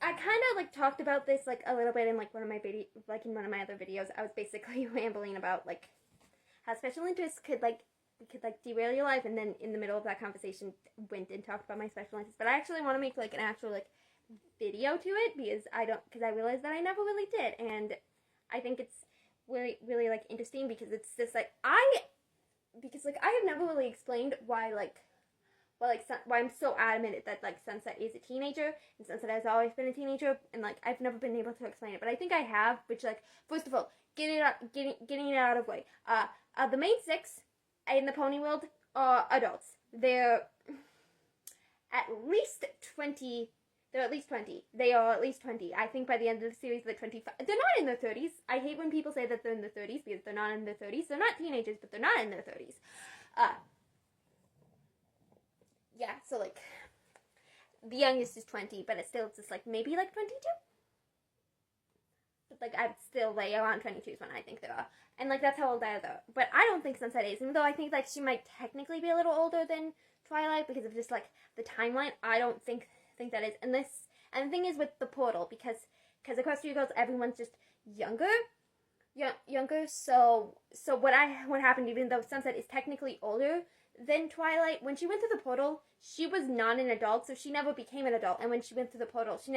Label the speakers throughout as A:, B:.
A: I kind of like talked about this like a little bit in like one of my in one of my other videos. I was basically rambling about like how special interests could like derail your life, and then in the middle of that conversation went and talked about my special interests. But I actually want to make like an actual like video to it because I realized that I never really did, and I think it's really like interesting because it's just like I have never really explained why I'm so adamant that like Sunset is a teenager and Sunset has always been a teenager, and like I've never been able to explain it, but I think I have. Which like first of all, getting it out of the way. The main six in the pony world are adults. They're at least 20. They're at least 20. They are at least 20. I think by the end of the series, they're 25. They're not in their 30s. I hate when people say that they're in their 30s because they're not in their 30s. They're not teenagers, but they're not in their 30s. Yeah, so like the youngest is 20, but it's still just like maybe like 22. But like I'd still lay around 22s when I think they are. And like that's how old I am though. But I don't think Sunset is, even though I think like she might technically be a little older than Twilight because of just like the timeline. I don't think that is. And the thing is with the portal, because Equestria Girls, everyone's just younger. Younger. So what happened, even though Sunset is technically older than Twilight, when she went through the portal, she was not an adult, so she never became an adult. And when she went through the portal, she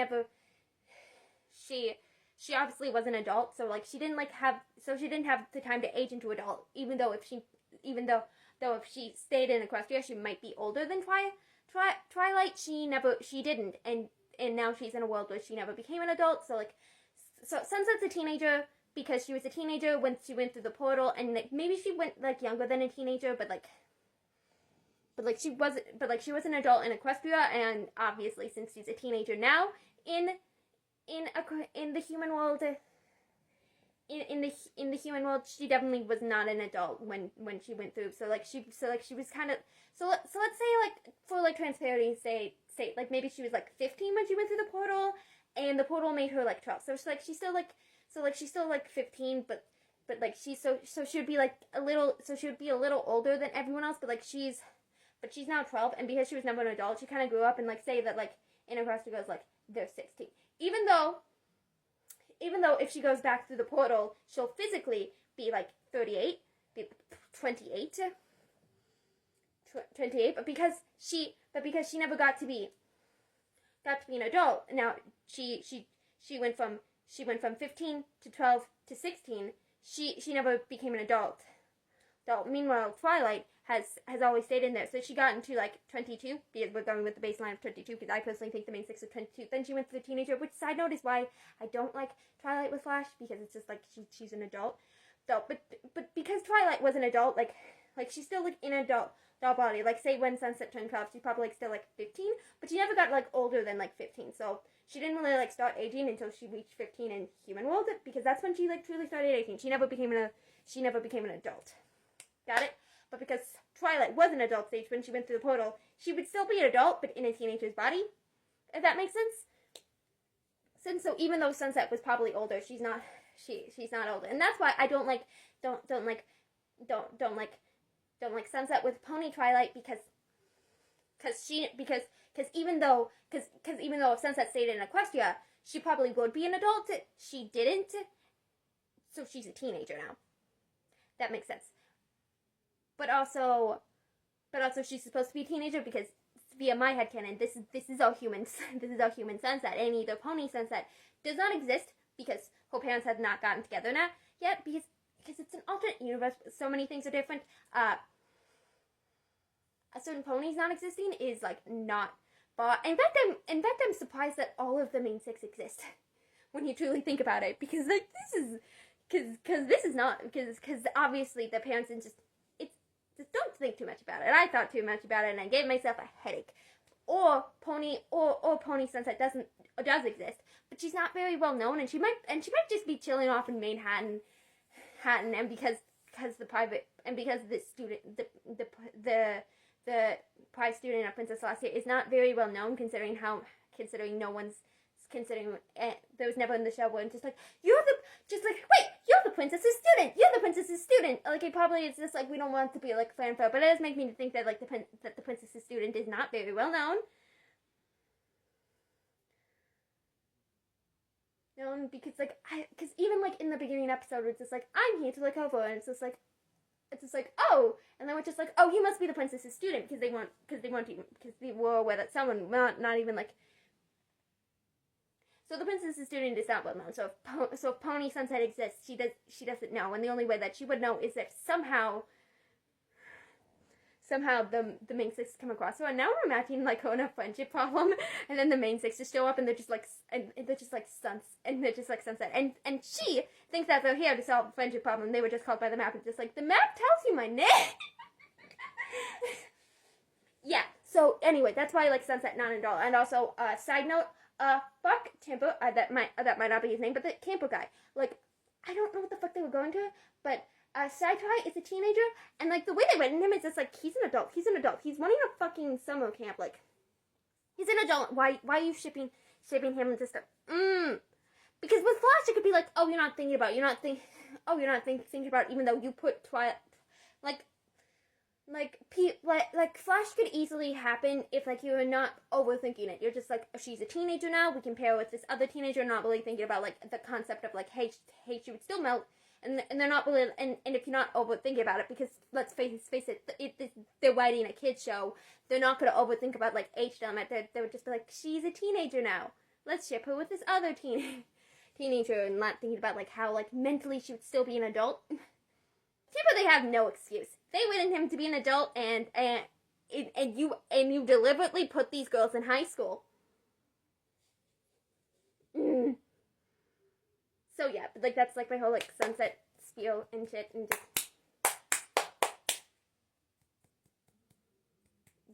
A: obviously was an adult, so like she didn't have the time to age into adult. Even though if she stayed in Equestria, she might be older than Twilight. She didn't, and now she's in a world where she never became an adult. So Sunset's a teenager because she was a teenager when she went through the portal, and like, maybe she went like younger than a teenager, but she was an adult in Equestria, and obviously since she's a teenager now in the human world, in the human world, she definitely was not an adult when she went through. So she was kind of let's say like for like transparency's sake, like maybe she was like 15 when she went through the portal, and the portal made her like 12. So she's still like 15, but like she would be like she would be a little older than everyone else, but she's now 12, and because she was never an adult, she kind of grew up, and like say that like in Equestria Girls, like they're 16. Even though if she goes back through the portal, she'll physically be like 38, be 28, 28, but because she never got to be an adult. Now she went from 15 to 12 to 16. She never became an adult. Meanwhile, Twilight has always stayed in there. So she got into like 22, because we're going with the baseline of 22, because I personally think the main six are 22. Then she went to the teenager, which, side note, is why I don't like Twilight with Flash, because it's just like she's an adult. So, but because Twilight was an adult, like she's still like in an adult body. Like say when Sunset turned 12, she's probably like still like 15, but she never got like older than like 15. So she didn't really like start aging until she reached 15 in human world, because that's when she like truly started aging. She never became an adult. Got it? But because Twilight was an adult stage when she went through the portal, she would still be an adult, but in a teenager's body. If that makes sense. So even though Sunset was probably older, she's not older, and that's why I don't like Sunset with Pony Twilight, because even though if Sunset stayed in Equestria, she probably would be an adult. She didn't, so she's a teenager now. That makes sense. But also she's supposed to be a teenager because via my headcanon, this is our human Sunset, and either Pony Sunset does not exist because her parents have not gotten together yet, because it's an alternate universe. So many things are different. A certain pony's not existing is like not. But in fact, I'm surprised that all of the main six exist when you truly think about it, because like because obviously the parents just don't think too much about it. I thought too much about it, and I gave myself a headache. Or Pony Sunset does exist, but she's not very well known, and she might just be chilling off in Manhattan, and because the student the prize student of Princess Celestia is not very well known, considering there was never in the show where it's just like you're the princess's student. You're the princess's student. Like it probably is just like we don't want it to be like fanfare, but it does make me think that like the princess's student is not very well known. No, because like because even like in the beginning episode, it's just like I'm here to like help her, and it's just like oh, and then we're just like oh, he must be the princess's student because they were aware that someone not even like. So the princess's student is not well known. So if Pony Sunset exists, she doesn't know, and the only way that she would know is if somehow the main six come across her. And now we're imagining like her in a friendship problem, and then the main six just show up and they're just like Sunset, and she thinks that they're here to solve a friendship problem. They were just called by the map, and just like the map tells you my name. Yeah. So anyway, that's why I like Sunset not an adult. And also, side note, fuck Tampa. That might not be his name, but the Campo guy. Like, I don't know what the fuck they were going to, but Sai-Tai is a teenager, and like the way they written him is just like he's an adult. He's running a fucking summer camp. Like, he's an adult. Why are you shipping him into stuff? Because with Flash, it could be like, oh, you're not thinking about, thinking about, even though you put Twilight, like Flash could easily happen if like you're not overthinking it. You're just like, oh, she's a teenager now. We can pair her with this other teenager, not really thinking about like the concept of like, hey, she would still melt, and they're not really, and if you're not overthinking about it, because let's face it, they're writing a kids show, they're not gonna overthink about like age element. They would just be like, she's a teenager now. Let's ship her with this other teenager, and not thinking about like how like mentally she would still be an adult. Tampa, they have no excuse. They wanted him to be an adult, and you deliberately put these girls in high school. So yeah, but like that's like my whole like Sunset spiel and shit, and just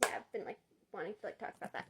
A: yeah, I've been like wanting to like talk about that.